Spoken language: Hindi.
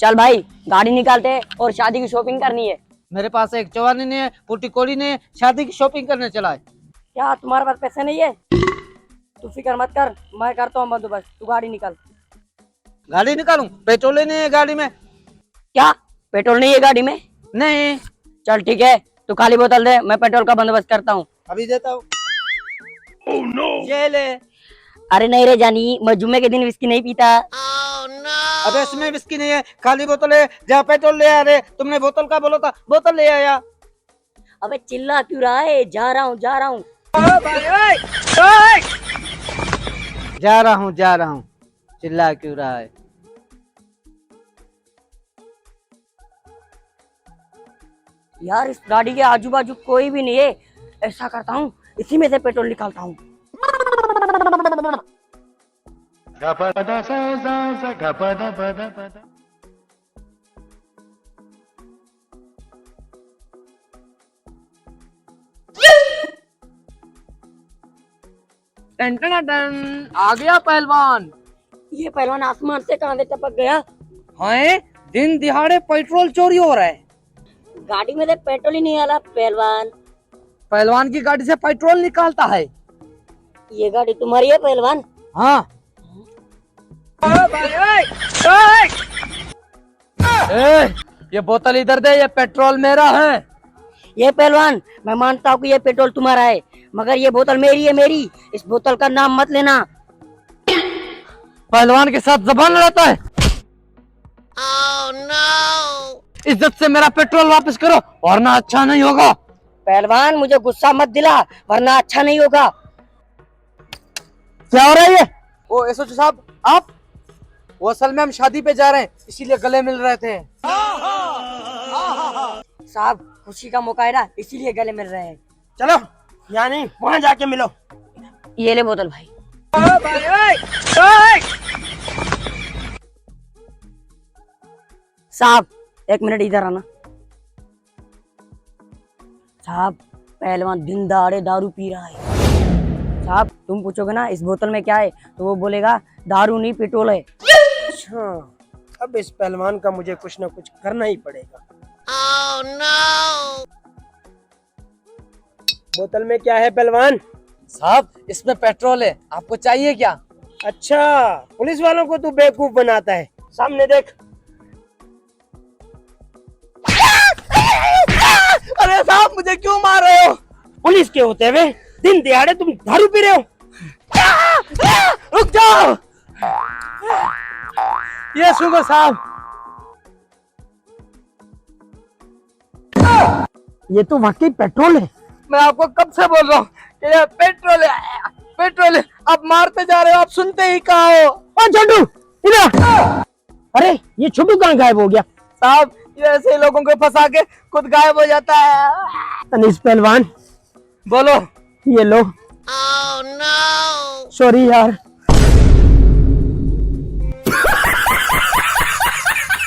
चल भाई गाड़ी निकालते हैं और शादी की शॉपिंग करनी है। मेरे पास एक चवानी नहीं है, पुट्टी कोड़ी नहीं है, शादी की शॉपिंग करने चला है। क्या तुम्हारे पास पैसे नहीं है? तू फिक्र मत कर, मैं करता हूँ बंदोबस्त, तू गाड़ी निकाल। गाड़ी निकालूं? पेट्रोल ही नहीं है गाड़ी में। क्या पेट्रोल नहीं है गाड़ी में? नहीं। चल ठीक है, तू खाली बोतल दे, मैं पेट्रोल का बंदोबस्त करता हूँ। अभी देता हूँ। ये ले। अरे नहीं रे जानी, मैं जुम्मे के दिन विस्की नहीं पीता। अबे इसमें विस्की नहीं है, खाली बोतल है। जा पेट्रोल ले आ रे। तुमने बोतल का बोला था, बोतल ले आया। अबे चिल्ला क्यों रहा है? जा रहा हूँ जा रहा हूँ। जा रहा हूँ, चिल्ला क्यों रहा है? यार इस गाड़ी के आजू बाजू कोई भी नहीं है। ऐसा करता हूँ, इसी में से पेट्रोल निकालता हूँ। टन टन टन, आ गया पहलवान। ये पहलवान आसमान से कहां से टपक गया? हाँ, दिन दिहाड़े पेट्रोल चोरी हो रहा है। गाड़ी में से पेट्रोल ही नहीं आला पहलवान। पहलवान की गाड़ी से पेट्रोल निकालता है। ये गाड़ी तुम्हारी है पहलवान? हाँ। ये बोतल इधर दे, ये पेट्रोल मेरा है। ये पहलवान, मैं मानता हूँ कि ये पेट्रोल तुम्हारा है, मगर ये बोतल मेरी है, मेरी। इस बोतल का नाम मत लेना। पहलवान के साथ जबान लड़ाता है। Oh, no! इज्जत से मेरा पेट्रोल वापस करो वरना अच्छा नहीं होगा। पहलवान मुझे गुस्सा मत दिला, वरना अच्छा नहीं होगा। क्या हो रहा है ये? ओ एसओजी साहब, आप? वो असल में हम शादी पे जा रहे हैं, इसीलिए गले मिल रहे थे। साहब खुशी का मौका है ना, इसीलिए गले मिल रहे हैं। चलो, यानी वहाँ जाके मिलो। ये ले बोतल भाई। साहब एक मिनट इधर आना। साहब पहलवान दिन दहाड़े दारू पी रहा है। साहब तुम पूछोगे ना इस बोतल में क्या है, तो वो बोलेगा दारू नहीं पेट्रोल है। अच्छा, अब इस पहलवान का मुझे कुछ ना कुछ करना ही पड़ेगा। Oh, no! बोतल में क्या है पहलवान? साहब इसमें पेट्रोल है, आपको चाहिए क्या? अच्छा, पुलिस वालों को तू बेवकूफ बनाता है। सामने देख। अरे साहब मुझे क्यों मार रहे हो? पुलिस के होते हुए दिन दिहाड़े तुम दारू पी रहे हो? रुक जाओ। ये सुनो साहब, ये तो वाकई पेट्रोल है। मैं आपको कब से बोल रहा हूँ कि ये पेट्रोल है, पेट्रोल है। आप मारते जा रहे हो, आप सुनते ही कहाँ हो? ओ छोटू इधर। अरे ये छोटू कहाँ गायब हो गया? साहब ये ऐसे लोगों को फंसा के खुद गायब हो जाता है। तनीष पहलवान, बोलो। ये लो। Oh, no! सॉरी यार,